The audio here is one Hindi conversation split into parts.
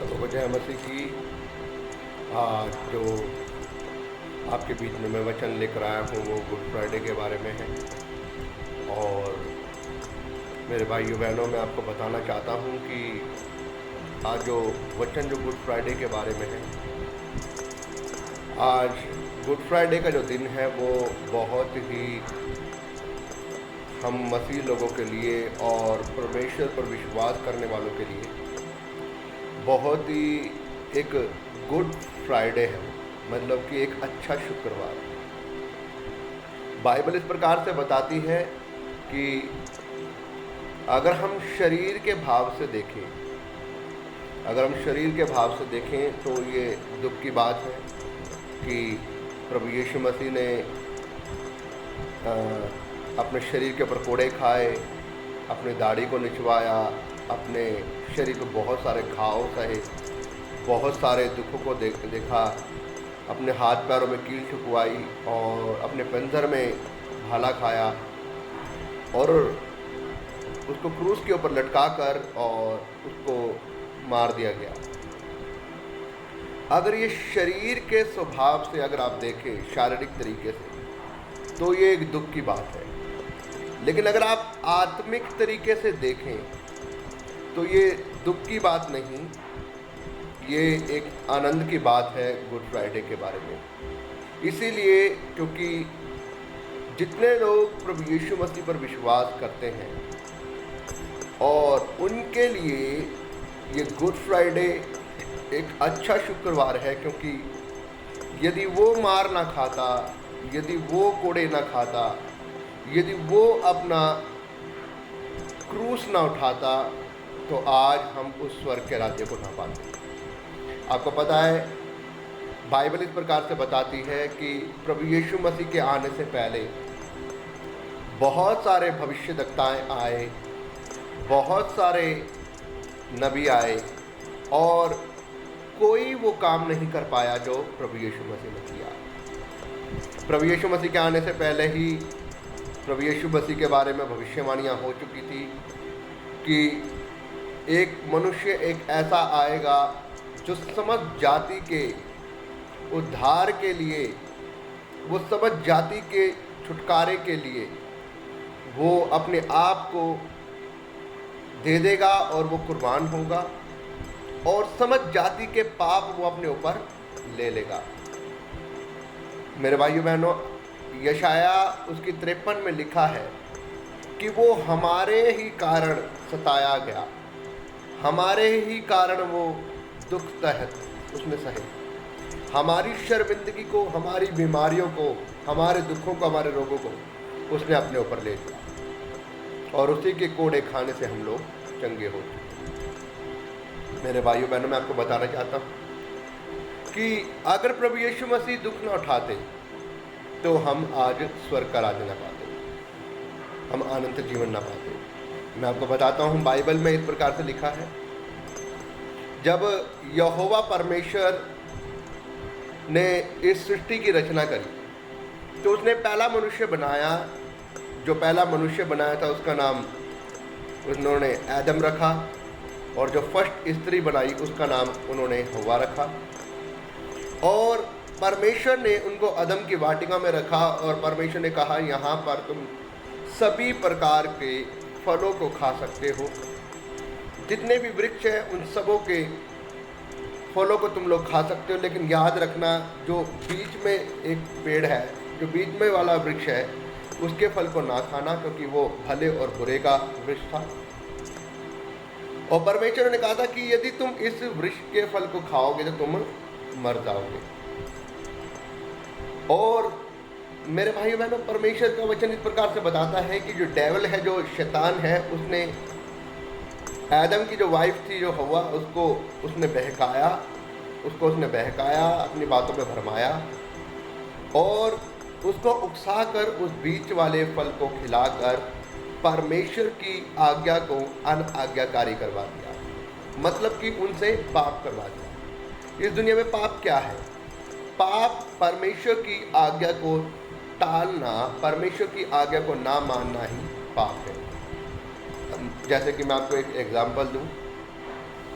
सबको जय मसीह की। आज जो आपके बीच में मैं वचन लेकर आया हूँ वो गुड फ्राइडे के बारे में है। और मेरे भाइयों बहनों, मैं आपको बताना चाहता हूँ कि आज जो वचन जो गुड फ्राइडे के बारे में है, आज गुड फ्राइडे का जो दिन है वो बहुत ही हम मसीह लोगों के लिए और परमेश्वर पर विश्वास करने वालों के लिए बहुत ही एक गुड फ्राइडे है, मतलब कि एक अच्छा शुक्रवार। बाइबल इस प्रकार से बताती है कि अगर हम शरीर के भाव से देखें, तो ये दुख की बात है कि प्रभु यीशु मसीह ने अपने शरीर के ऊपर कोड़े खाए, अपनी दाढ़ी को निचवाया, अपने शरीर को बहुत सारे घाव सहे, बहुत सारे दुखों को देखा, अपने हाथ पैरों में कील छुपवाई और अपने पंजर में भाला खाया और उसको क्रूस के ऊपर लटका कर और उसको मार दिया गया। अगर ये शरीर के स्वभाव से अगर आप देखें, शारीरिक तरीके से, तो ये एक दुख की बात है। लेकिन अगर आप आत्मिक तरीके से देखें तो ये दुख की बात नहीं, ये एक आनंद की बात है गुड फ्राइडे के बारे में। इसीलिए क्योंकि जितने लोग प्रभु यीशु मसीह पर विश्वास करते हैं और उनके लिए ये गुड फ्राइडे एक अच्छा शुक्रवार है, क्योंकि यदि वो मार ना खाता, यदि वो कोड़े ना खाता, यदि वो अपना क्रूस ना उठाता, तो आज हम उस स्वर्ग के राज्य को ना पाते। आपको पता है, बाइबल इस प्रकार से बताती है कि प्रभु यीशु मसीह के आने से पहले बहुत सारे भविष्यद्वक्ताएं आए, बहुत सारे नबी आए और कोई वो काम नहीं कर पाया जो प्रभु यीशु मसीह ने किया। प्रभु यीशु मसीह के आने से पहले ही प्रभु यीशु मसीह के बारे में भविष्यवाणियाँ हो चुकी थी कि एक मनुष्य एक ऐसा आएगा जो समस्त जाति के उद्धार के लिए, वो समस्त जाति के छुटकारे के लिए वो अपने आप को दे देगा और वो कुर्बान होगा और समस्त जाति के पाप वो अपने ऊपर ले लेगा। मेरे भाइयों बहनों, यशाया उसकी 53 में लिखा है कि वो हमारे ही कारण सताया गया, हमारे ही कारण वो दुख तहत उसने सहे, हमारी शर्मिंदगी को, हमारी बीमारियों को, हमारे दुखों को, हमारे रोगों को उसने अपने ऊपर ले लिया और उसी के कोड़े खाने से हम लोग चंगे हो चुके। मेरे भाइयों बहनों, मैं आपको बताना चाहता हूँ कि अगर प्रभु यीशु मसीह दुख न उठाते तो हम आज स्वर्ग का राज्य न पाते, हम अनंत जीवन न पाते। मैं आपको बताता हूँ, बाइबल में इस प्रकार से लिखा है, जब यहोवा परमेश्वर ने इस सृष्टि की रचना करी तो उसने पहला मनुष्य बनाया। जो पहला मनुष्य बनाया था उसका नाम उन्होंने आदम रखा और जो फर्स्ट स्त्री बनाई उसका नाम उन्होंने हव्वा रखा। और परमेश्वर ने उनको आदम की वाटिका में रखा और परमेश्वर ने कहा, यहाँ पर तुम सभी प्रकार के फलों को खा सकते हो, जितने भी वृक्ष हैं उन सबों के फलों को तुम लोग खा सकते हो, लेकिन याद रखना जो बीच में एक पेड़ है, जो बीच में वाला वृक्ष है, उसके फल को ना खाना, क्योंकि वो भले और बुरे का वृक्ष था। और परमेश्वर ने कहा था कि यदि तुम इस वृक्ष के फल को खाओगे तो तुम मर जाओगे। और मेरे भाइयों बहनों, परमेश्वर का वचन इस प्रकार से बताता है कि जो डेविल है, जो शैतान है, उसने आदम की जो वाइफ थी, जो हव्वा, उसको उसने बहकाया, अपनी बातों में भरमाया और उसको उकसा कर उस बीच वाले फल को खिलाकर परमेश्वर की आज्ञा को अनाज्ञाकारी करवा दिया, मतलब कि उनसे पाप करवा दिया। इस दुनिया में पाप क्या है? पाप परमेश्वर की आज्ञा को टालना, परमेश्वर की आज्ञा को ना मानना ही पाप है। जैसे कि मैं आपको एक एग्जाम्पल दूं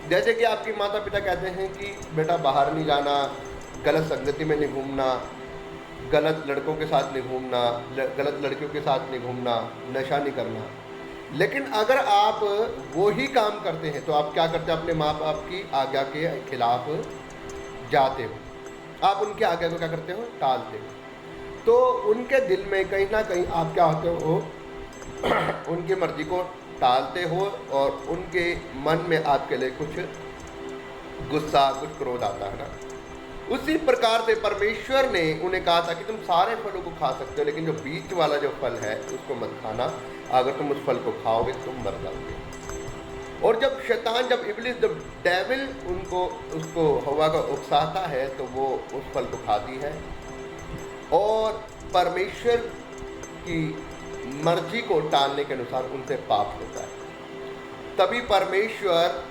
जैसे कि आपके माता पिता कहते हैं कि बेटा बाहर नहीं जाना, गलत संगति में नहीं घूमना, गलत लड़कों के साथ नहीं घूमना, गलत लड़कियों के साथ नहीं घूमना, नशा नहीं करना। लेकिन अगर आप वो ही काम करते हैं तो आप क्या करते हैं? अपने माँ बाप की आज्ञा के खिलाफ जाते हो, आप उनकी आज्ञा को क्या करते हो? टालते हो। तो उनके दिल में कहीं ना कहीं आप क्या होते हो? उनकी मर्जी को टालते हो और उनके मन में आपके लिए कुछ गुस्सा, कुछ क्रोध आता है ना। उसी प्रकार से परमेश्वर ने उन्हें कहा था कि तुम सारे फलों को खा सकते हो, लेकिन जो बीच वाला जो फल है उसको मत खाना, अगर तुम उस फल को खाओगे तो तुम मर जाओगे। और जब शैतान, जब इब्लिस, जब डेविल उसको हवा का उकसाता है तो वो उस फल को खाती है और परमेश्वर की मर्जी को टालने के अनुसार उनसे पाप होता है। तभी परमेश्वर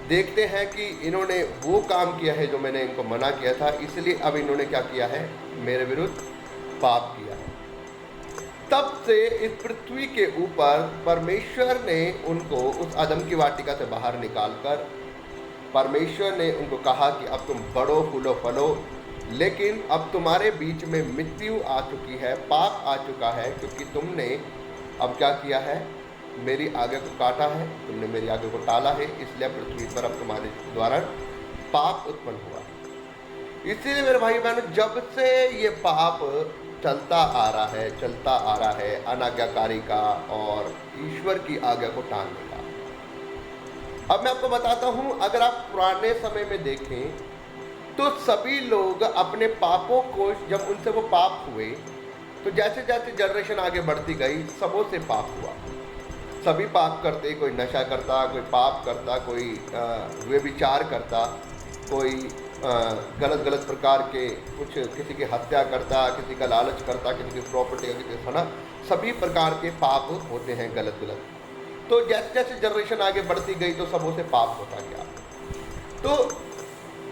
देखते हैं कि इन्होंने वो काम किया है जो मैंने इनको मना किया था, इसलिए अब इन्होंने क्या किया है? मेरे विरुद्ध पाप किया है। तब से इस पृथ्वी के ऊपर परमेश्वर ने उनको उस अदम की वाटिका से बाहर निकालकर परमेश्वर ने उनको कहा कि अब तुम बढ़ो, फूलो, फलो, लेकिन अब तुम्हारे बीच में मृत्यु आ चुकी है, पाप आ चुका है, क्योंकि तुमने अब क्या किया है? मेरी आज्ञा को काटा है, तुमने मेरी आज्ञा को टाला है, इसलिए पृथ्वी पर अब तुम्हारे द्वारा पाप उत्पन्न हुआ है। इसीलिए मेरे भाई बहनों, जब से ये पाप चलता आ रहा है अनाज्ञाकारी का और ईश्वर की आज्ञा को टालने का। अब मैं आपको बताता हूं, अगर आप पुराने समय में देखें तो सभी लोग अपने पापों को, जब उनसे वो पाप हुए तो जैसे जैसे जनरेशन आगे बढ़ती गई सबों से पाप हुआ। सभी पाप करते, कोई नशा करता, कोई पाप करता, कोई व्यभिचार करता, कोई गलत प्रकार के कुछ, किसी की हत्या करता, किसी का लालच करता, किसी की प्रॉपर्टी का, किसी का, सभी प्रकार के पाप होते हैं गलत। तो जैसे जैसे जनरेशन आगे बढ़ती गई तो सबों से पाप होता गया। तो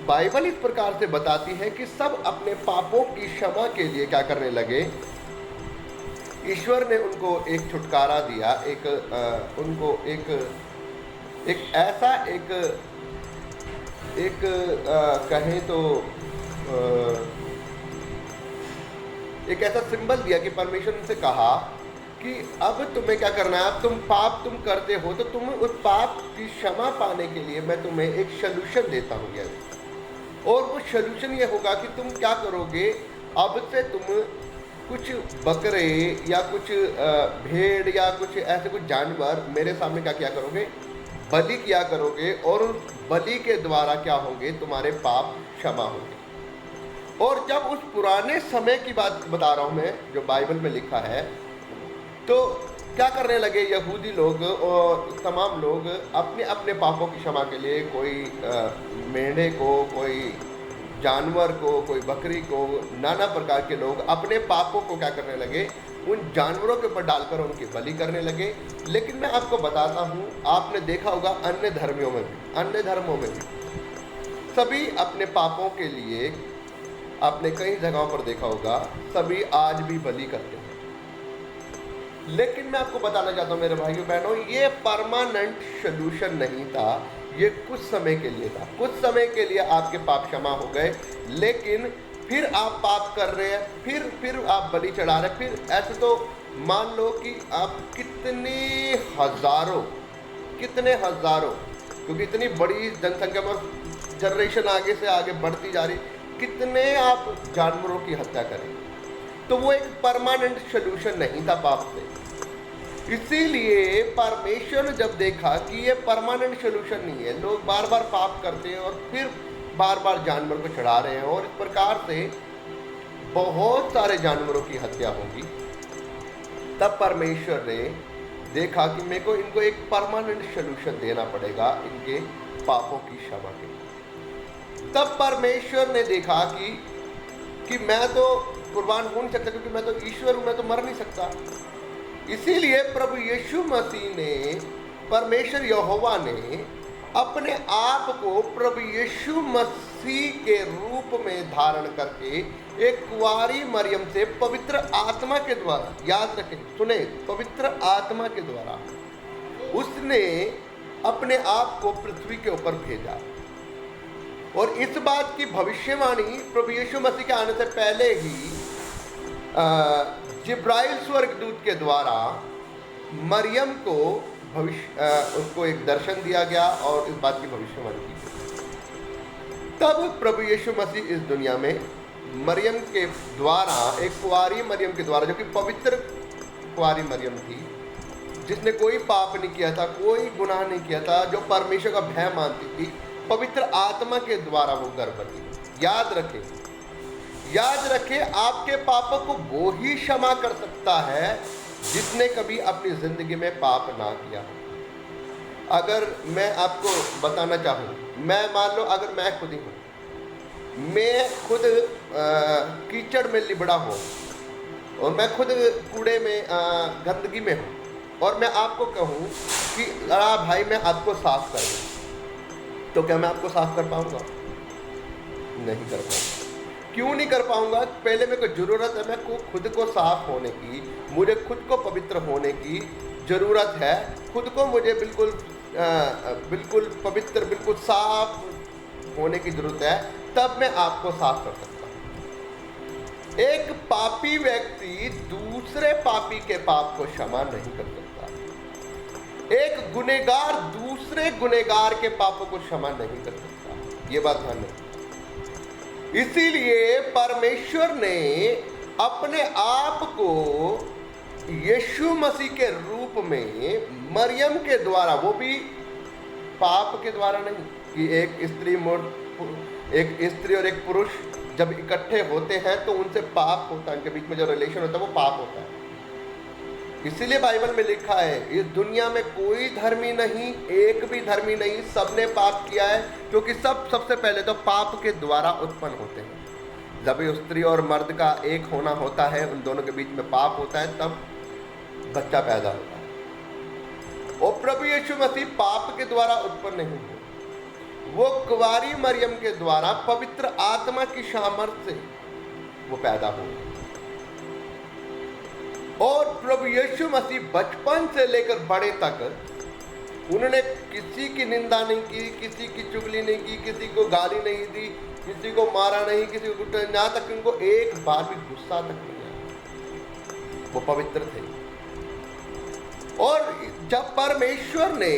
बाइबल इस प्रकार से बताती है कि सब अपने पापों की क्षमा के लिए क्या करने लगे? ईश्वर ने उनको एक छुटकारा दिया, उनको एक ऐसा कहें तो एक ऐसा सिंबल दिया कि परमेश्वर ने कहा कि अब तुम्हें क्या करना है? अब तुम पाप करते हो तो तुम उस पाप की क्षमा पाने के लिए मैं तुम्हें एक सॉल्यूशन देता हूँ यार। और वो सॉल्यूशन ये होगा कि तुम क्या करोगे? अब से तुम कुछ बकरे या कुछ भेड़ या कुछ ऐसे कुछ जानवर मेरे सामने क्या किया करोगे? बलि किया करोगे, और उस बलि के द्वारा क्या होंगे? तुम्हारे पाप क्षमा होंगे। और जब उस पुराने समय की बात बता रहा हूँ मैं, जो बाइबल में लिखा है, तो क्या करने लगे यहूदी लोग और तमाम लोग अपने अपने पापों की क्षमा के लिए, कोई मेंढे को, कोई जानवर को, कोई बकरी को, नाना प्रकार के लोग अपने पापों को क्या करने लगे? उन जानवरों के ऊपर डालकर उनकी बलि करने लगे। लेकिन मैं आपको बताता हूँ, आपने देखा होगा अन्य धर्मों में भी सभी अपने पापों के लिए, आपने कई जगहों पर देखा होगा, सभी आज भी बलि करते हैं। लेकिन मैं आपको बताना चाहता हूँ मेरे भाइयों बहनों, ये परमानेंट सॉल्यूशन नहीं था, ये कुछ समय के लिए था। कुछ समय के लिए आपके पाप क्षमा हो गए, लेकिन फिर आप पाप कर रहे हैं, फिर आप बलि चढ़ा रहे हैं। फिर ऐसे तो मान लो कि आप कितने हजारों, क्योंकि इतनी बड़ी जनसंख्या में जनरेशन आगे से आगे बढ़ती जा रही, कितने आप जानवरों की हत्या करें। तो वो एक परमानेंट सॉल्यूशन नहीं था पाप से। इसीलिए परमेश्वर ने जब देखा कि ये परमानेंट सॉल्यूशन नहीं है, लोग बार बार पाप करते हैं और फिर बार बार जानवर को चढ़ा रहे हैं, और इस प्रकार से बहुत सारे जानवरों की हत्या होगी, तब परमेश्वर ने देखा कि मेरे को इनको एक परमानेंट सॉल्यूशन देना पड़ेगा इनके पापों की क्षमा के लिए। तब परमेश्वर ने देखा कि मैं तो कुर्बान हो नहीं सकता, क्योंकि मैं तो ईश्वर हूँ, मैं तो मर नहीं सकता। इसीलिए प्रभु यीशु मसीह ने, परमेश्वर यहोवा ने अपने आप को प्रभु यीशु मसीह के रूप में धारण करके एक कुंवारी मरियम से पवित्र आत्मा के द्वारा, याद रखें, सुने, पवित्र आत्मा के द्वारा उसने अपने आप को पृथ्वी के ऊपर भेजा। और इस बात की भविष्यवाणी प्रभु यीशु मसीह के आने से पहले ही जिब्राइल स्वर्गदूत के द्वारा मरियम को उसको एक दर्शन दिया गया और इस बात की भविष्यवाणी की गई। तब प्रभु यीशु मसीह इस दुनिया में मरियम के द्वारा, एक कुंवारी मरियम के द्वारा, जो कि पवित्र कुंवारी मरियम थी, जिसने कोई पाप नहीं किया था, कोई गुनाह नहीं किया था, जो परमेश्वर का भय मानती थी, पवित्र आत्मा के द्वारा वो गर्भवती। याद रखे आपके पापों को वो ही क्षमा कर सकता है जिसने कभी अपनी जिंदगी में पाप ना किया। अगर मैं आपको बताना चाहूँ, मैं मान लो अगर मैं खुद ही हूँ, मैं खुद कीचड़ में लिबड़ा हूँ और मैं खुद कूड़े में गंदगी में हूँ, और मैं आपको कहूँ कि भाई मैं आपको साफ कर दूँ, तो क्या मैं आपको साफ कर पाऊँगा? नहीं कर पाऊँगा। क्यों नहीं कर पाऊँगा? पहले मेरे को ज़रूरत है, मैं को खुद को साफ होने की, मुझे खुद को पवित्र होने की ज़रूरत है। खुद को मुझे बिल्कुल पवित्र, बिल्कुल साफ होने की ज़रूरत है, तब मैं आपको साफ कर सकता हूँ। एक पापी व्यक्ति दूसरे पापी के पाप को क्षमा नहीं कर सकता। एक गुनहगार दूसरे गुनहगार के पापों को क्षमा नहीं कर सकता। ये बात ध्यान रखिए। इसीलिए परमेश्वर ने अपने आप को यीशु मसीह के रूप में मरियम के द्वारा, वो भी पाप के द्वारा नहीं कि एक स्त्री और एक पुरुष जब इकट्ठे होते हैं तो उनसे पाप होता है, उनके बीच में जो रिलेशन होता है वो पाप होता है। इसीलिए बाइबल में लिखा है इस दुनिया में कोई धर्मी नहीं, एक भी धर्मी नहीं, सबने पाप किया है, क्योंकि सबसे पहले तो पाप के द्वारा उत्पन्न होते हैं। जब स्त्री और मर्द का एक होना होता है, उन दोनों के बीच में पाप होता है, तब बच्चा पैदा होता है। और प्रभु यीशु मसीह पाप के द्वारा उत्पन्न नहीं हुए, वो कुंवारी मरियम के द्वारा पवित्र आत्मा की सामर्थ्य से वो पैदा हुए। और प्रभु यीशु मसीह बचपन से लेकर बड़े तक उन्होंने किसी की निंदा नहीं की, किसी की चुगली नहीं की, किसी को गाली नहीं दी, किसी को मारा नहीं, किसी को यहाँ तक उनको एक बार भी गुस्सा तक नहीं आया। वो पवित्र थे। और जब परमेश्वर ने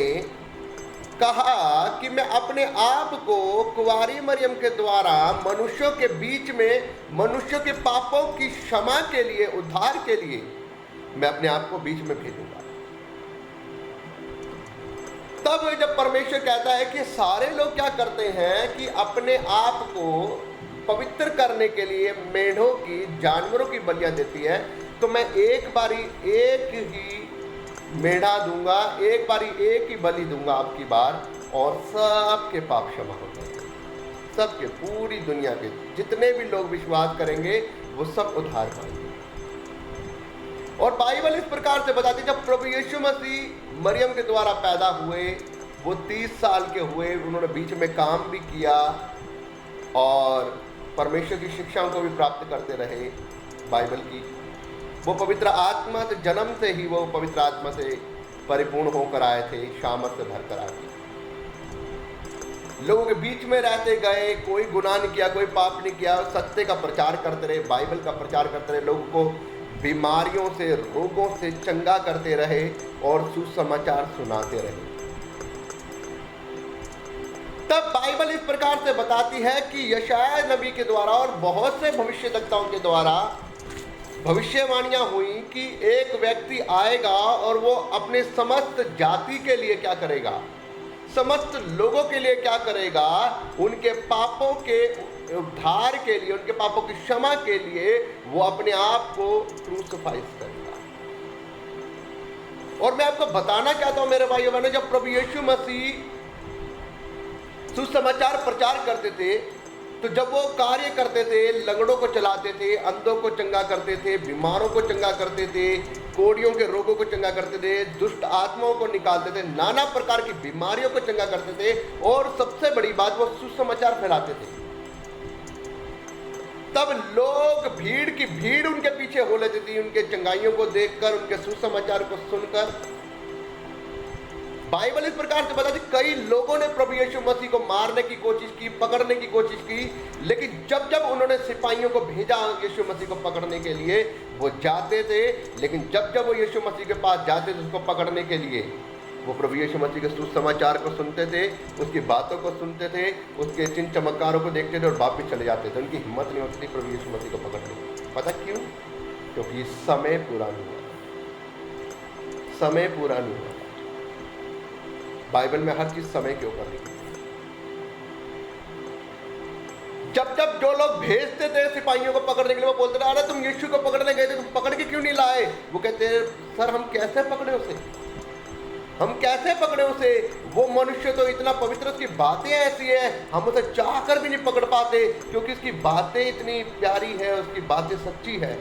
कहा कि मैं अपने आप को कुंवारी मरियम के द्वारा मनुष्यों के बीच में मनुष्यों के पापों की क्षमा के लिए, उद्धार के लिए मैं अपने आप को बीच में भेजूंगा, तब जब परमेश्वर कहता है कि सारे लोग क्या करते हैं कि अपने आप को पवित्र करने के लिए मेढ़ों की, जानवरों की बलियां देती है, तो मैं एक बारी एक ही मेढ़ा दूंगा, एक बारी एक ही बलि दूंगा आपकी बार, और सबके पाप क्षमा हो जाएंगे। सबके, पूरी दुनिया के जितने भी लोग विश्वास करेंगे वो सब उद्धार पाएंगे। और बाइबल इस प्रकार से बताती है, जब प्रभु यीशु मसीह मरियम के द्वारा पैदा हुए, वो 30 साल के हुए, उन्होंने बीच में काम भी किया और परमेश्वर की शिक्षाओं को भी प्राप्त करते रहे बाइबल की। वो पवित्र आत्मा से, जन्म से ही वो पवित्र आत्मा से परिपूर्ण होकर आए थे, सामर्थ से भरकर आए थे। लोगों के बीच में रहते गए, कोई गुनाह नहीं किया, कोई पाप नहीं किया, सत्य का प्रचार करते रहे, बाइबल का प्रचार करते रहे, लोगों को बीमारियों से, रोगों से चंगा करते रहे और सुसमाचार सुनाते रहे। तब बाइबल इस प्रकार से बताती है कि यशायाह नबी के द्वारा और बहुत से भविष्यद्वक्ताओं के द्वारा भविष्यवाणियां हुई कि एक व्यक्ति आएगा और वो अपने समस्त जाति के लिए क्या करेगा, समस्त लोगों के लिए क्या करेगा, उनके पापों के उद्धार के लिए, उनके पापों की क्षमा के लिए वो अपने आप को क्रूसिफाइस करेगा। और मैं आपको बताना चाहता हूं मेरे भाइयों बहनों, जब प्रभु यीशु मसीह सुसमाचार प्रचार करते थे, तो जब वो कार्य करते थे, लंगड़ों को चलाते थे, अंधों को चंगा करते थे, बीमारों को चंगा करते थे, कोढ़ियों के रोगों को चंगा करते थे, दुष्ट आत्माओं को निकालते थे, नाना प्रकार की बीमारियों को चंगा करते थे, और सबसे बड़ी बात वो सुसमाचार फैलाते थे। तब लोग, भीड़ की भीड़ उनके पीछे हो लेती थी, उनके चंगाइयों को देखकर, उनके सुसमाचार को सुनकर। बाइबल इस प्रकार से बताती, कई लोगों ने प्रभु यीशु मसीह को मारने की कोशिश की, पकड़ने की कोशिश की, लेकिन जब जब उन्होंने सिपाहियों को भेजा यीशु मसीह को पकड़ने के लिए, वो जाते थे, लेकिन जब जब वो यीशु मसीह के पास जाते थे उसको पकड़ने के लिए, वो प्रभु यीशु मसीह के सुसमाचार को सुनते थे, उसकी बातों को सुनते थे, उसके चिन्ह चमत्कारों को देखते थे और वापस चले जाते थे। उनकी हिम्मत नहीं होती थी प्रभु यीशु मसीह को पकड़ने की। पता क्यों? क्योंकि समय पूरा नहीं हुआ, समय पूरा नहीं हुआ। बाइबल में हर चीज समय के ऊपर लिखी। जब जब जो लोग भेजते थे सिपाहियों को पकड़ने के लिए, वो बोलते थे, अरे तुम यीशु को पकड़ने गए थे, तुम पकड़ के क्यों नहीं लाए? वो कहते हैं, सर हम कैसे पकड़े उसे, हम कैसे पकड़े उसे? वो मनुष्य तो इतना पवित्र, उसकी बातें ऐसी है, हम उसे चाह कर भी नहीं पकड़ पाते, क्योंकि उसकी बातें इतनी प्यारी है, उसकी बातें सच्ची है।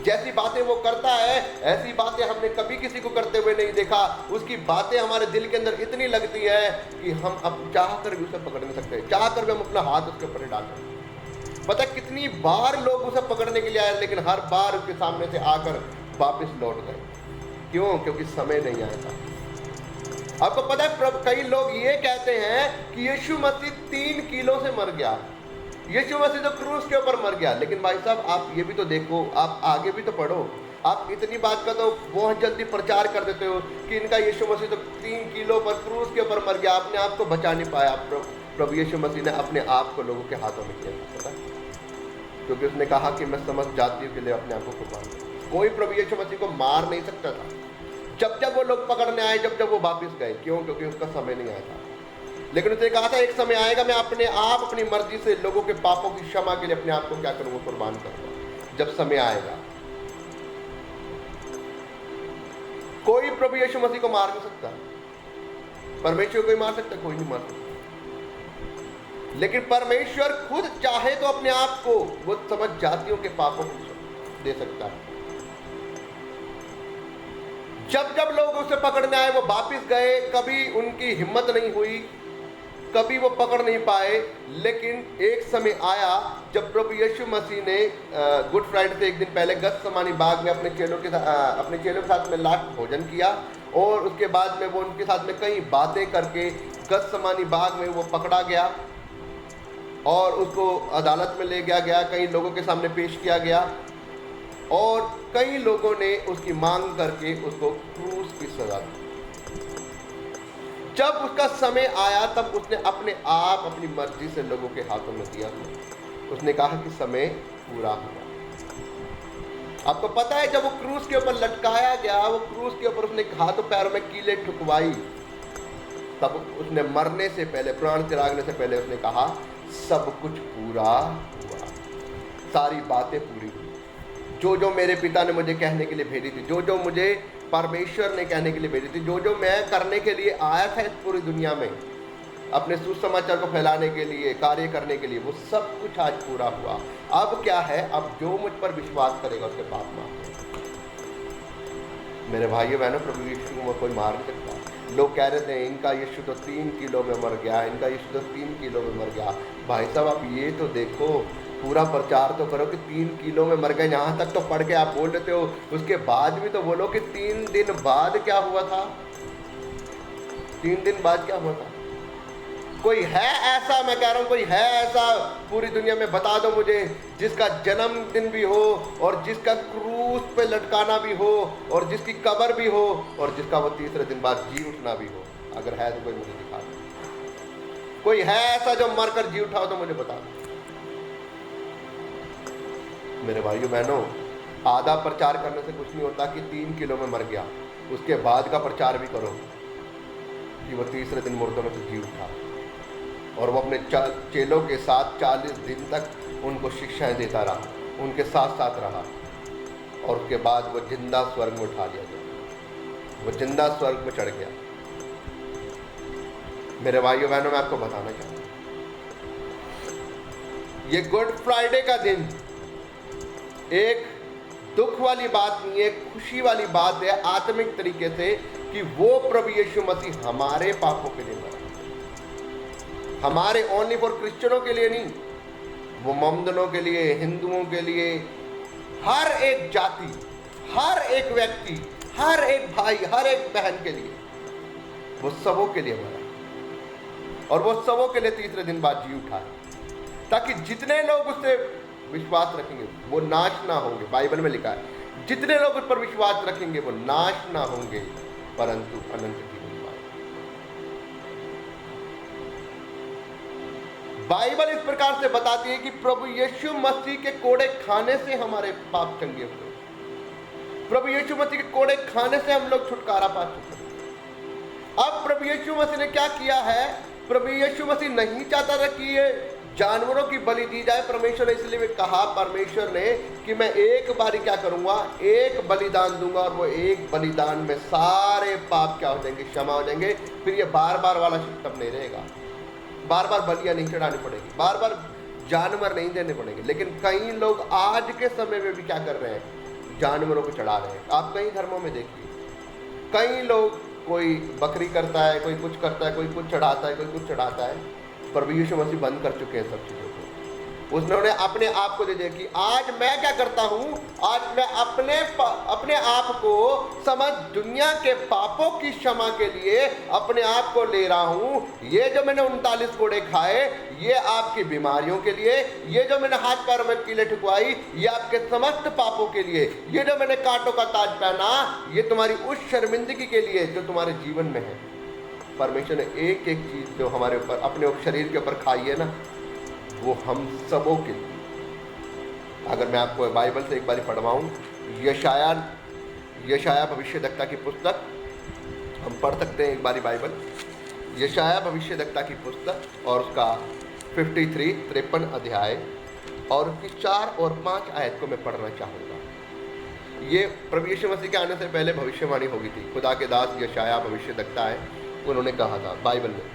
जैसी बातें वो करता है ऐसी बातें हमने कभी किसी को करते हुए नहीं देखा। उसकी बातें हमारे दिल के अंदर इतनी लगती है कि हम अब चाह कर भी उसे पकड़ नहीं सकते, चाह कर भी हम अपना हाथ उसके ऊपर डाल सकते। पता कितनी बार लोग उसे पकड़ने के लिए आए, लेकिन हर बार उसके सामने से आकर वापस लौट गए। क्यों? क्योंकि समय नहीं आया था। आपको पता है, कई लोग ये कहते हैं कि यीशु मसीह 3 किलो से मर गया, यीशु मसीह तो क्रूस के ऊपर मर गया। लेकिन भाई साहब, आप ये भी तो देखो, आप आगे भी तो पढ़ो। आप इतनी बात का तो बहुत जल्दी प्रचार कर देते हो कि इनका यीशु मसीह तो 3 किलो पर क्रूस के ऊपर मर गया, अपने आप को बचा नहीं पाया। प्रभु यीशु मसीह ने अपने आप को लोगों के हाथों में किया, पता, क्योंकि उसने कहा कि मैं समस्त जातियों के लिए अपने आप को कुर्बान करूं। कोई प्रभु यीशु मसीह को मार नहीं सकता था। जब जब वो लोग पकड़ने आए, जब जब वो वापिस गए, क्यों? क्योंकि उसका समय नहीं आया था। लेकिन उसने कहा था, एक समय आएगा मैं अपने आप अपनी मर्जी से लोगों के पापों की क्षमा के लिए अपने आप को क्या करूंगा, कुर्बान करूंगा, जब समय आएगा। कोई प्रभु यीशु मसीह को मार नहीं सकता, परमेश्वर को ही मार सकता, कोई नहीं मार सकता। लेकिन परमेश्वर खुद चाहे तो अपने आप को वो समझ जातियों के पापों को दे सकता है। जब जब लोग उसे पकड़ने आए, वो वापिस गए, कभी उनकी हिम्मत नहीं हुई, कभी वो पकड़ नहीं पाए। लेकिन एक समय आया जब प्रभु यीशु मसीह ने गुड फ्राइडे से एक दिन पहले गतसमानी बाग में अपने चेलों के साथ में लास्ट भोजन किया, और उसके बाद में वो उनके साथ में कई बातें करके गतसमानी बाग में वो पकड़ा गया और उसको अदालत में ले गया, कई लोगों के सामने पेश किया गया, और कई लोगों ने उसकी मांग करके उसको क्रूस की सजा दी। जब उसका समय आया तब उसने अपने आप अपनी मर्जी से लोगों के हाथों में दिया। उसने कहा कि समय पूरा हुआ। आपको पता है, जब वो क्रूस के ऊपर लटकाया गया, वो क्रूस के ऊपर उसने हाथों पैरों में कीलें ठुकवाई, तब उसने मरने से पहले, प्राण त्यागने से पहले उसने कहा, सब कुछ पूरा हुआ, सारी बातें पूरी हुई। जो जो मेरे पिता ने मुझे कहने के लिए भेजी थी, जो जो मुझे परमेश्वर ने कहने के लिए भेजी थी, जो जो मैं करने के लिए आया था इस पूरी दुनिया में, अपने सुसमाचार को फैलाने के लिए, कार्य करने के लिए, वो सब कुछ आज पूरा हुआ। अब क्या है? अब जो मुझ पर विश्वास करेगा उसके पाप माफ। मेरे भाइयों बहनों, प्रभु यीशु को कोई मार नहीं सकता। लोग कह रहे थे, इनका यीशु तो 3 किलो में मर गया, इनका यीशु तो 3 किलो में मर गया। भाई साहब, आप ये तो देखो, पूरा प्रचार तो करो कि 3 किलो में मर गए, यहाँ तक तो पढ़ के आप बोल लेते हो, उसके बाद भी तो बोलो कि 3 दिन बाद क्या हुआ था, 3 दिन बाद क्या हुआ था। कोई है ऐसा, मैं कह रहा हूँ, कोई है ऐसा पूरी दुनिया में, बता दो मुझे, जिसका जन्मदिन भी हो और जिसका क्रूस पे लटकाना भी हो और जिसकी कब्र भी हो और जिसका वो तीसरे दिन बाद जी उठना भी हो। अगर है तो कोई मुझे दिखा दो। कोई है ऐसा जो मरकर जी उठा हो तो मुझे बता दो। मेरे भाइयों बहनों, आधा प्रचार करने से कुछ नहीं होता कि 3 किलो में मर गया, उसके बाद का प्रचार भी करो कि वो तीसरे दिन मुर्दों में से जी उठा, और वो अपने चेलों के साथ 40 दिन तक उनको शिक्षाएं देता रहा, उनके साथ साथ रहा, और उसके बाद वो जिंदा स्वर्ग में उठा लिया गया, वो जिंदा स्वर्ग में चढ़ गया। मेरे भाइयों बहनों, मैं आपको बताना चाहता हूँ, ये गुड फ्राइडे का दिन एक दुख वाली बात नहीं है, खुशी वाली बात है आत्मिक तरीके से, कि वो प्रभु यीशु मसीह हमारे पापों के लिए मरा, हमारे ओनली फॉर क्रिश्चियनों के लिए नहीं, वो मोमदनों के लिए, हिंदुओं के लिए, हर एक जाति, हर एक व्यक्ति, हर एक भाई, हर एक बहन के लिए, वो सबों के लिए मरा और वो सबों के लिए तीसरे दिन बाद जी उठा, ताकि जितने लोग उससे विश्वास रखेंगे वो नाश ना होंगे। बाइबल में लिखा है जितने लोग उस पर विश्वास रखेंगे वो नाश ना होंगे परंतु अनंत जीवन पाएंगे। बाइबल इस प्रकार से बताती है कि प्रभु यीशु मसीह के कोड़े खाने से हमारे पाप चंगे हुए। प्रभु यीशु मसीह के कोड़े खाने से हम लोग छुटकारा पा चुके। अब प्रभु यीशु मसीह ने क्या किया है? प्रभु यीशु मसीह नहीं चाहता था कि ये जानवरों की बलि दी जाए। परमेश्वर ने इसलिए कहा, परमेश्वर ने, कि मैं एक बारी क्या करूंगा, एक बलिदान दूंगा और वो एक बलिदान में सारे पाप क्या हो जाएंगे, क्षमा हो जाएंगे। फिर ये बार बार वाला सिस्टम नहीं रहेगा, बार बार बलियां नहीं चढ़ानी पड़ेगी, बार बार जानवर नहीं देने पड़ेंगे। लेकिन कई लोग आज के समय में भी क्या कर रहे हैं, जानवरों को चढ़ा रहे हैं। आप कई धर्मों में देखिए, कई लोग, कोई बकरी करता है, कोई कुछ करता है, कोई कुछ चढ़ाता है, कोई कुछ चढ़ाता है। प्रभु यीशु मसीह बंद कर चुके हैं सब चीज़ों को। उसने अपने आप को दे दिया कि आज मैं क्या करता हूँ, आज मैं अपने आप को समस्त दुनिया के पापों की क्षमा के लिए अपने आप को ले रहा हूँ। ये जो मैंने 39 कोड़े खाए, ये आपकी बीमारियों के लिए, ये जो मैंने हाथ पैरों में कीले ठुकवाई, ये आपके समस्त पापों के लिए, ये जो मैंने कांटों का ताज पहना, ये तुम्हारी उस शर्मिंदगी के लिए जो तुम्हारे जीवन में है। परमेश्वर ने एक एक चीज जो हमारे ऊपर, अपने शरीर के ऊपर खाई है ना, वो हम सबों के लिए। अगर मैं आपको बाइबल से एक बार पढ़वाऊँ, यशाया भविष्यद्वक्ता की पुस्तक हम पढ़ सकते हैं एक बारी बाइबल। यशाया भविष्यद्वक्ता की पुस्तक और उसका 53 अध्याय और उसकी 4 और 5 आयत को मैं पढ़ना चाहूँगा। ये प्रभु यीशु मसीह के आने से पहले भविष्यवाणी होगी थी। खुदा के दास यशाया भविष्यद्वक्ता है, उन्होंने कहा था बाइबल में।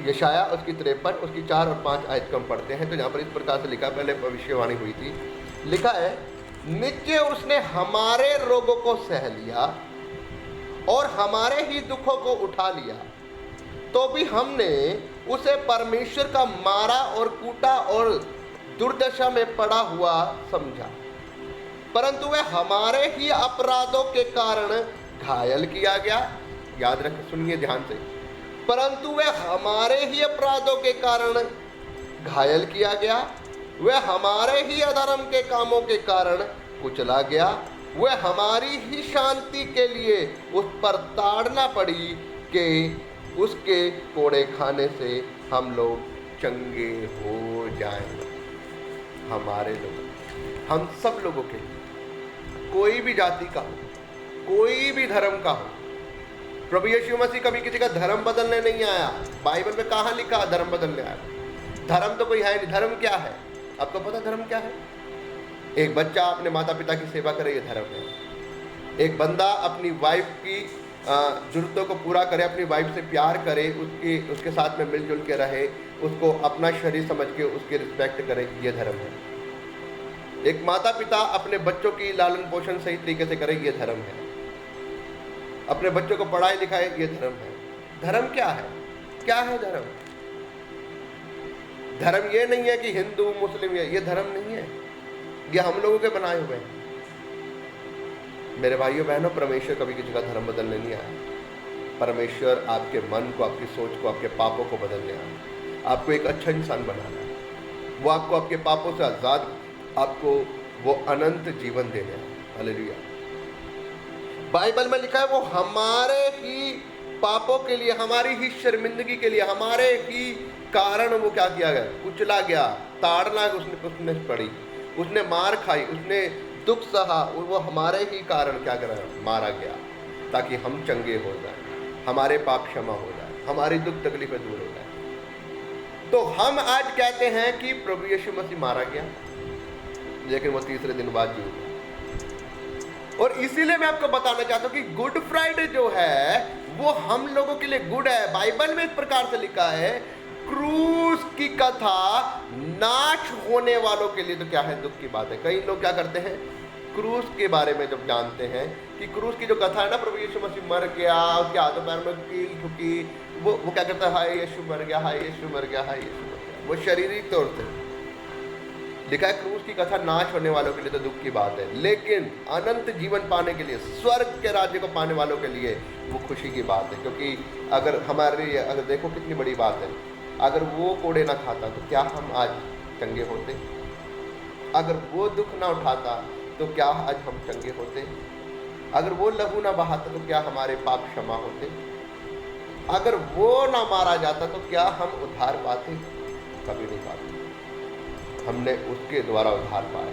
यशाया उसकी 53 उसकी 4 और 5 आयत को हम पढ़ते हैं। तो यहाँ पर इस प्रकार से लिखा, पहले भविष्यवाणी हुई थी, लिखा है, नित्य उसने हमारे रोगों को सह लिया और हमारे ही दुखों को उठा लिया, तो भी हमने उसे परमेश्वर का मारा और कूटा और दुर्दशा में पड़ा हुआ समझा। परंतु वह हमारे ही अपराधों के कारण घायल किया गया। याद रखें, सुनिए ध्यान से, परंतु वह हमारे ही अपराधों के कारण घायल किया गया, वह हमारे ही अधर्म के कामों के कारण कुचला गया, वह हमारी ही शांति के लिए उस पर ताड़ना पड़ी कि उसके कोड़े खाने से हम लोग चंगे हो जाएं। हमारे लोग, हम सब लोगों के लिए, कोई भी जाति का हो, कोई भी धर्म का हो। प्रभु यीशु मसीह कभी किसी का धर्म बदलने नहीं आया। बाइबल में कहाँ लिखा धर्म बदलने आया? धर्म तो कोई है नहीं। धर्म क्या है? आपको पता धर्म क्या है? एक बच्चा अपने माता पिता की सेवा करे, ये धर्म है। एक बंदा अपनी वाइफ की जरूरतों को पूरा करे, अपनी वाइफ से प्यार करे, उसके साथ में मिलजुल के रहे, उसको अपना शरीर समझ के उसकी रिस्पेक्ट करे, ये धर्म है। एक माता पिता अपने बच्चों की लालन पोषण सही तरीके से करे, ये धर्म है। अपने बच्चों को पढ़ाई लिखाए, ये धर्म है। धर्म क्या है? क्या है धर्म? धर्म ये नहीं है कि हिंदू मुस्लिम, ये धर्म नहीं है, ये हम लोगों के बनाए हुए हैं। मेरे भाइयों बहनों, परमेश्वर कभी किसी का धर्म बदलने नहीं आया। परमेश्वर आपके मन को, आपकी सोच को, आपके पापों को बदलने आया। आपको एक अच्छा इंसान बनाना है। वो आपको आपके पापों से आजाद, आपको वो अनंत जीवन देने आया। हालेलुया। बाइबल में लिखा है, वो हमारे ही पापों के लिए, हमारी ही शर्मिंदगी के लिए, हमारे ही कारण वो क्या किया गया? कुचला गया, ताड़ना उसने पड़ी, उसने मार खाई, उसने दुख सहा, वो हमारे ही कारण क्या करा? मारा गया, ताकि हम चंगे हो जाए, हमारे पाप क्षमा हो जाए, हमारी दुख तकलीफें दूर हो जाए। तो हम आज कहते हैं कि प्रभु यीशु मसीह मारा गया, लेकिन वो तीसरे दिन बाद जी उठा। और इसीलिए मैं आपको बताना चाहता हूं कि गुड फ्राइडे जो है वो हम लोगों के लिए गुड है। बाइबल में इस प्रकार से लिखा है, क्रूस की कथा नाश होने वालों के लिए तो क्या है? दुख की बात है। कई लोग क्या करते हैं, क्रूस के बारे में जब जानते हैं कि क्रूस की जो कथा है ना, प्रभु यीशु मसीह मर गया, उसके हाथों पैर में कील ठुकी, वो क्या करता है? हाय यीशु मर गया, हाय यीशु मर गया, हाय यीशु मर गया। वो शारीरिक तौर से, लिखा है क्रूस की कथा नाश होने वालों के लिए तो दुख की बात है, लेकिन अनंत जीवन पाने के लिए, स्वर्ग के राज्य को पाने वालों के लिए वो खुशी की बात है। क्योंकि अगर देखो कितनी बड़ी बात है, अगर वो कोड़े ना खाता तो क्या हम आज चंगे होते? अगर वो दुख ना उठाता तो क्या आज हम चंगे होते? अगर वो लहू ना बहाता तो क्या हमारे पाप क्षमा होते? अगर वो ना मारा जाता तो क्या हम उद्धार पाते? कभी नहीं पाते। हमने उसके द्वारा उद्धार पाया,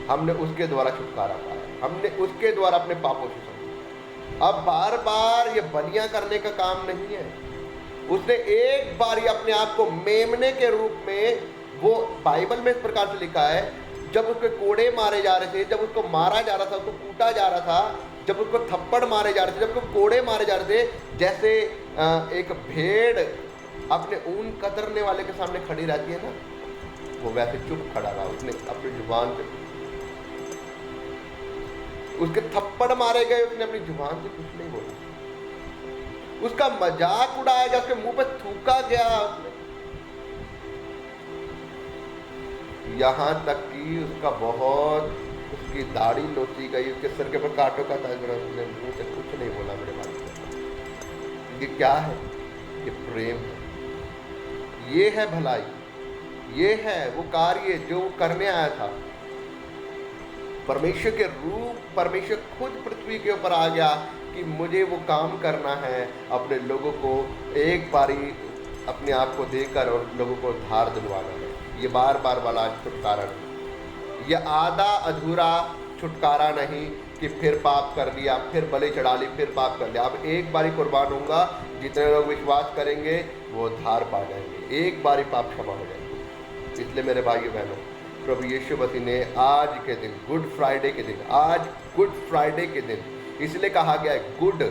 हमने उसके द्वारा छुटकारा पाया, हमने उसके द्वारा अपने पापों से समझा। अब बार बार ये बलियां करने का काम नहीं है। उसने एक बार ही अपने आप को मेमने के रूप में, वो बाइबल में इस प्रकार से लिखा है, जब उसके कोड़े मारे जा रहे थे, जब उसको मारा जा रहा था, उसको कूटा जा रहा था, जब उसको थप्पड़ मारे जा रहे थे, जब उसको कोड़े मारे जा रहे थे, जैसे एक भेड़ अपने ऊन कतरने वाले के सामने खड़ी रहती है ना, वो वैसे चुप खड़ा रहा। उसने अपनी जुबान से, उसके थप्पड़ मारे गए, उसने अपनी जुबान से कुछ नहीं बोला। उसका मजाक उड़ाया गया, उसके मुंह पे थूका गया, यहां तक कि उसका बहुत, उसकी दाढ़ी नोची गई, उसके सर के ऊपर कांटों का ताज बना, उसने मुंह से कुछ नहीं बोला। मेरे भाई, ये क्या है? ये प्रेम है, ये है भलाई, ये है वो कार्य जो करने आया था। परमेश्वर के रूप, परमेश्वर खुद पृथ्वी के ऊपर आ गया कि मुझे वो काम करना है, अपने लोगों को एक बारी अपने आप को देकर और लोगों को उद्धार दिलवाना है। ये बार बार वाला छुटकारा नहीं, ये आधा अधूरा छुटकारा नहीं कि फिर पाप कर लिया, फिर बलि चढ़ा ली, फिर पाप कर लिया। अब एक बारी कुर्बान होगा, जितने लोग विश्वास करेंगे वो उद्धार पा जाएंगे, एक बारी पाप क्षमा हो जाएंगे। इसलिए मेरे भाइयों बहनों, प्रभु यीशु मसीह ने आज के दिन, गुड फ्राइडे के दिन, आज गुड फ्राइडे के दिन इसलिए कहा गया है गुड,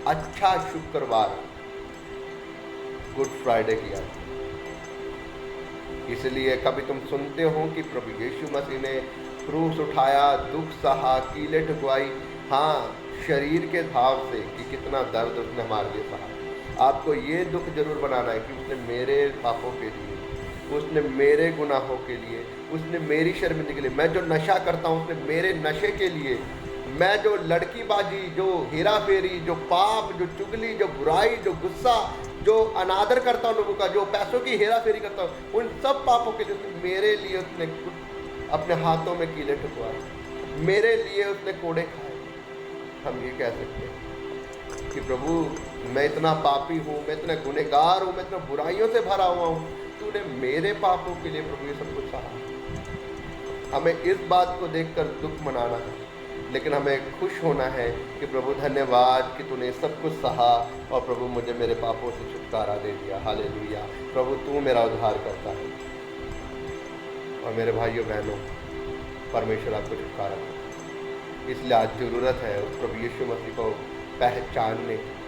अच्छा शुक्रवार, गुड फ्राइडे किया। इसलिए कभी तुम सुनते हो कि प्रभु यीशु मसीह ने क्रूस उठाया, दुख सहा, कीलें ठुकवाई, हाँ, शरीर के भाव से कि कितना दर्द उसने हमारे लिए सहा। आपको ये दुख जरूर बनाना है कि उसने मेरे पापों के लिए, उसने मेरे गुनाहों के लिए, उसने मेरी शर्मिंदगी के लिए, मैं जो नशा करता हूँ उसने मेरे नशे के लिए, मैं जो लड़कीबाजी, जो हेरा फेरी, जो पाप, जो चुगली, जो बुराई, जो गुस्सा, जो अनादर करता हूँ लोगों का, जो पैसों की हेरा फेरी करता हूँ, उन सब पापों के लिए मेरे लिए उसने अपने हाथों में कीले ठुकवाए, मेरे लिए उसने कोड़े खाए। हम ये कह सकते हैं कि प्रभु मैं इतना पापी हूँ, मैं इतना गुनहगार हूँ, मैं इतना बुराइयों से भरा हुआ हूँ, तूने मेरे पापों के लिए प्रभु ये सब कुछ सहा। हमें इस बात को देखकर दुख मनाना है, लेकिन हमें खुश होना है कि प्रभु धन्यवाद कि तूने सब कुछ सहा और प्रभु मुझे मेरे पापों से छुटकारा दे दिया। हालेलुया, प्रभु तू मेरा उद्धार करता है। और मेरे भाइयों बहनों, परमेश्वर आपको छुटकारा करता है। इसलिए आज ज़रूरत है उस प्रभु यीशु मसीह को पहचानने की,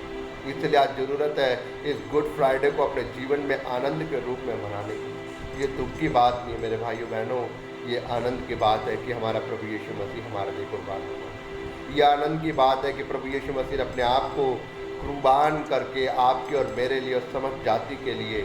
इसलिए आज ज़रूरत है इस गुड फ्राइडे को अपने जीवन में आनंद के रूप में मनाने की। ये दुख की बात नहीं है मेरे भाइयों बहनों, ये आनंद की बात है कि हमारा प्रभु यीशु मसीह हमारे लिए कुर्बान हुआ। ये आनंद की बात है कि प्रभु यीशु मसीह ने अपने आप को कुर्बान करके आपके और मेरे लिए और समस्त जाति के लिए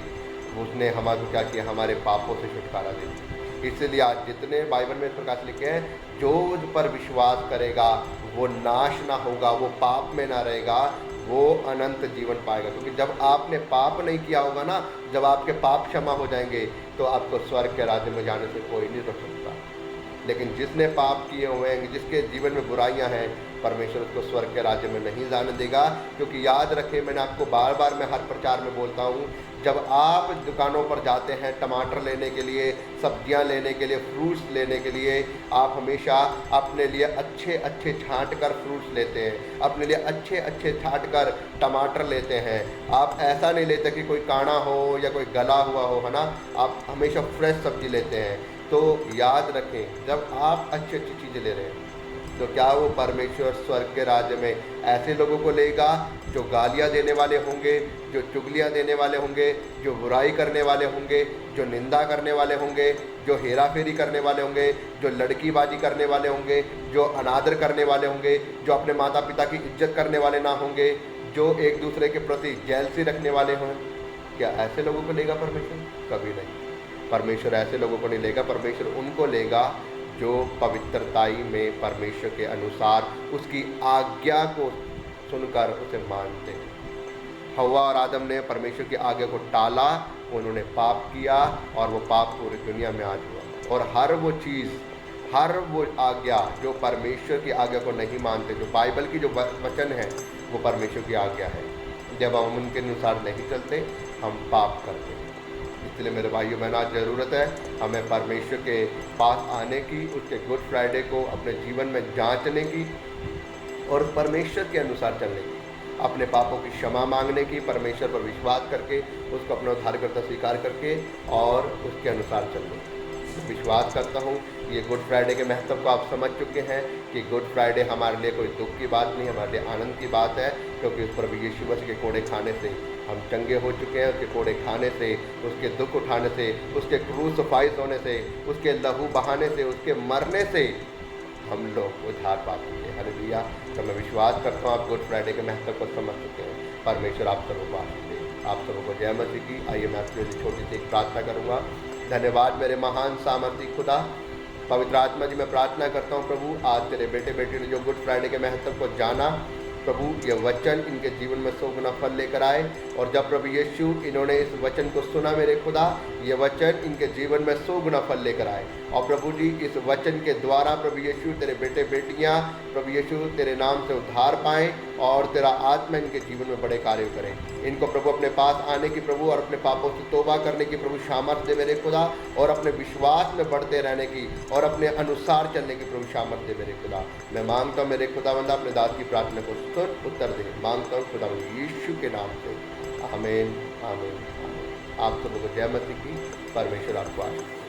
उसने हमारे क्या किया, हमारे पापों से छुटकारा दे दिया। इसलिए आज जितने बाइबल में इस प्रकार से लिखे हैं, जो उस पर विश्वास करेगा वो नाश ना होगा, वो पाप में ना रहेगा, वो अनंत जीवन पाएगा। क्योंकि जब आपने पाप नहीं किया होगा ना, जब आपके पाप क्षमा हो जाएंगे तो आपको स्वर्ग के राज्य में जाने से कोई नहीं रोक सकता। लेकिन जिसने पाप किए हुए हैं, जिसके जीवन में बुराइयां हैं, परमेश्वर उसको स्वर्ग के राज्य में नहीं जाने देगा। क्योंकि याद रखें, मैंने आपको बार बार मैं हर प्रचार में बोलता हूँ, जब आप दुकानों पर जाते हैं टमाटर लेने के लिए, सब्जियां लेने के लिए, फ्रूट्स लेने के लिए, आप हमेशा अपने लिए अच्छे अच्छे छांट कर फ्रूट्स लेते हैं, अपने लिए अच्छे अच्छे छांट कर टमाटर लेते हैं। आप ऐसा नहीं लेते कि कोई काना हो या कोई गला हुआ हो, है ना, आप हमेशा फ्रेश सब्जी लेते हैं। तो याद रखें, जब आप अच्छी अच्छी चीज़ें ले रहे हैं तो क्या वो परमेश्वर स्वर्ग के राज्य में ऐसे लोगों को लेगा जो गालियाँ देने वाले होंगे, जो चुगलियाँ देने वाले होंगे, जो बुराई करने वाले होंगे, जो निंदा करने वाले होंगे, जो हेरा फेरी करने वाले होंगे, जो लड़कीबाजी करने वाले होंगे, जो अनादर करने वाले होंगे, जो अपने माता पिता की इज्जत करने वाले ना होंगे, जो एक दूसरे के प्रति जेलसी रखने वाले हों? क्या ऐसे लोगों को लेगा परमेश्वर? कभी नहीं। परमेश्वर ऐसे लोगों को नहीं लेगा, परमेश्वर उनको लेगा जो पवित्रताई में परमेश्वर के अनुसार उसकी आज्ञा को सुनकर उसे मानते हैं। हव्वा और आदम ने परमेश्वर की आज्ञा को टाला, उन्होंने पाप किया और वो पाप पूरी दुनिया में आज हुआ। और हर वो चीज़, हर वो आज्ञा जो परमेश्वर की आज्ञा को नहीं मानते, जो बाइबल की जो वचन है वो परमेश्वर की आज्ञा है, जब हम उनके अनुसार नहीं चलते हम पाप करते हैं। इसलिए मेरे भाइयों बहनों, आज ज़रूरत है हमें परमेश्वर के पास आने की, उसके गुड फ्राइडे को अपने जीवन में जांचने की और परमेश्वर के अनुसार चलने की, अपने पापों की क्षमा मांगने की, परमेश्वर पर विश्वास करके उसको अपना उद्धारकर्ता स्वीकार करके और उसके अनुसार चलने की। विश्वास करता हूँ ये गुड फ्राइडे के महत्व को आप समझ चुके हैं कि गुड फ्राइडे हमारे लिए कोई दुख की बात नहीं, हमारे लिए आनंद की बात है, क्योंकि उस पर यीशु मसीह के कोड़े खाने से हम चंगे हो चुके हैं। उसके कोड़े खाने से, उसके दुख उठाने से, उसके क्रूसिफाइड होने से, उसके लहू बहाने से, उसके मरने से हम लोग उद्धार पा चुके हैं। हालेलुया। तो मैं विश्वास करता हूँ आप गुड फ्राइडे के महत्व को समझ चुके हैं। परमेश्वर आप सबको आशीष दे। आप सबको जय मसीह की। आइए मैं आपके लिए छोटी सी एक प्रार्थना करूँगा। धन्यवाद मेरे महान सामर्थी खुदा, पवित्र आत्मा जी, मैं प्रार्थना करता हूँ प्रभु, आज तेरे बेटे बेटी ने जो गुड फ्राइडे के महत्व को जाना, प्रभु ये वचन इनके जीवन में 100 गुना फल लेकर आए। और जब प्रभु यीशु इन्होंने इस वचन को सुना मेरे खुदा, ये वचन इनके जीवन में 100 गुना फल लेकर आए। और प्रभु जी इस वचन के द्वारा प्रभु यीशु तेरे बेटे बेटियां प्रभु यीशु तेरे नाम से उद्धार पाएँ और तेरा आत्मा इनके जीवन में बड़े कार्य करें। इनको प्रभु अपने पास आने की प्रभु और अपने पापों से तौबा करने की प्रभु सामर्थ्य दे मेरे खुदा, और अपने विश्वास में बढ़ते रहने की और अपने अनुसार चलने की प्रभु सामर्थ्य दे मेरे खुदा। मैं मांगता हूँ मेरे खुदावंद अपने दास की प्रार्थना को सुन उत्तर दे, मांगता हूँ खुदा यीशु के नाम से। आमीन आमीन आमीन। आप सबको जय मसीह की। परमेश्वर आपको आशीष।